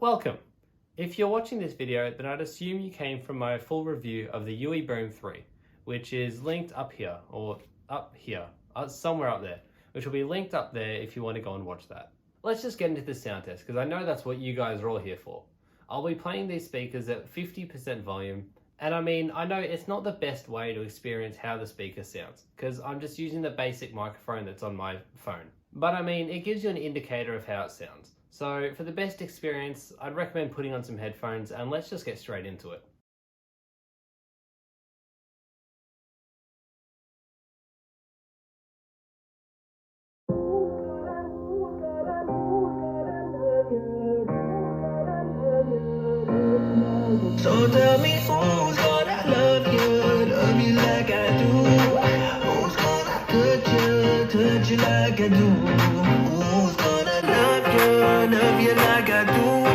Welcome! If you're watching this video, then I'd assume you came from my full review of the UE Boom 3, which is linked up here, or up here, somewhere up there, which will be linked up there if you want to go and watch that. Let's just get into the sound test, because I know that's what you guys are all here for. I'll be playing these speakers at 50% volume, and I know it's not the best way to experience how the speaker sounds, because I'm just using the basic microphone that's on my phone. But it gives you an indicator of how it sounds. So for the best experience, I'd recommend putting on some headphones and let's just get straight into it. So tell me who's gonna love you like I do? Who's gonna touch you like I do? Who's gonna love you like I do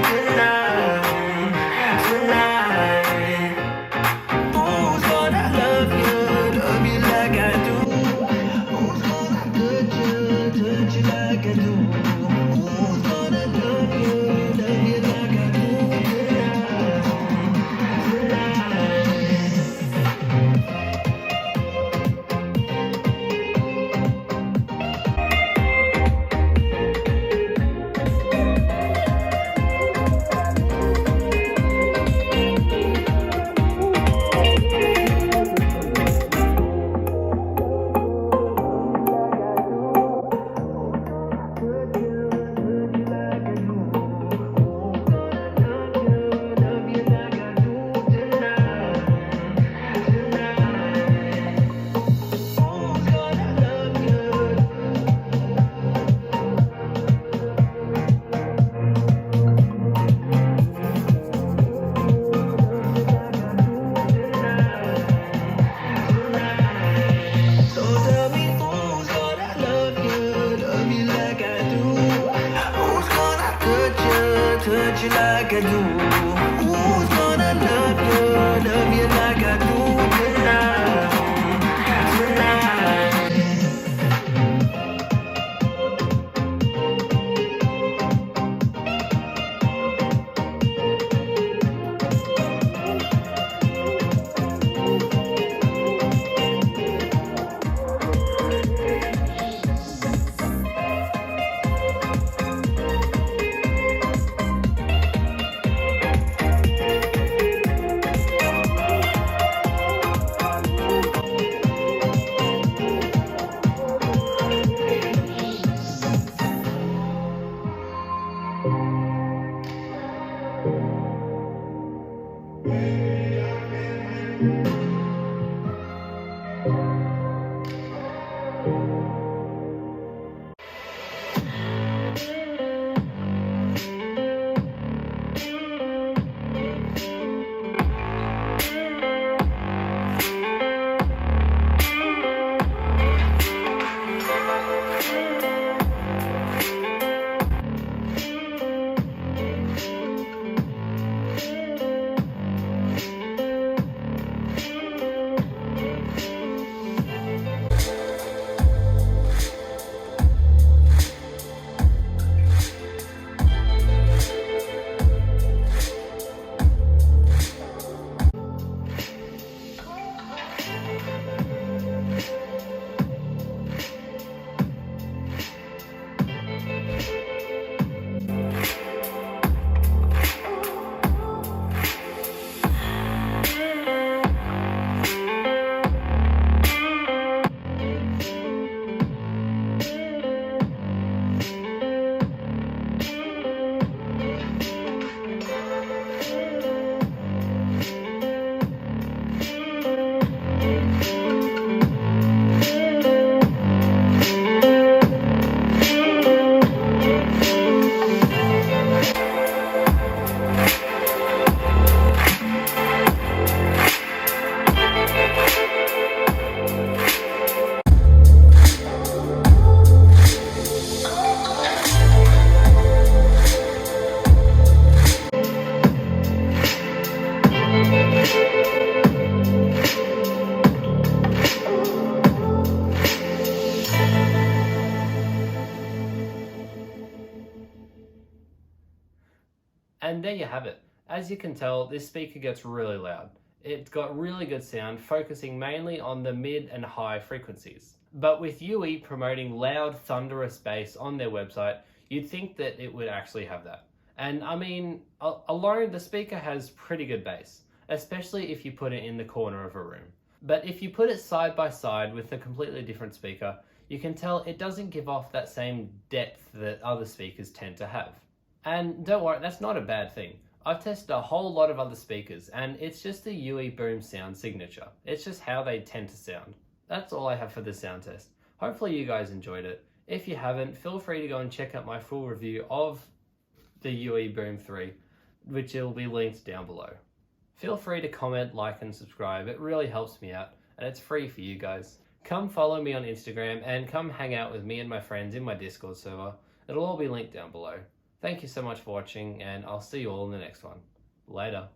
tonight? Who's gonna love you like I do? Who's gonna touch you like I do? Who's gonna love you like I do touch you like I do. Who's gonna love you like I do tonight? And there you have it. As you can tell, this speaker gets really loud. It's got really good sound, focusing mainly on the mid and high frequencies. But with UE promoting loud, thunderous bass on their website, you'd think that it would actually have that. And I mean, alone the speaker has pretty good bass, especially if you put it in the corner of a room. But if you put it side by side with a completely different speaker, you can tell it doesn't give off that same depth that other speakers tend to have. And don't worry, that's not a bad thing. I've tested a whole lot of other speakers, and it's just the UE Boom sound signature. It's just how they tend to sound. That's all I have for the sound test. Hopefully you guys enjoyed it. If you haven't, feel free to go and check out my full review of the UE Boom 3, which will be linked down below. Feel free to comment, like, and subscribe. It really helps me out, and it's free for you guys. Come follow me on Instagram, and come hang out with me and my friends in my Discord server. It'll all be linked down below. Thank you so much for watching, and I'll see you all in the next one. Later.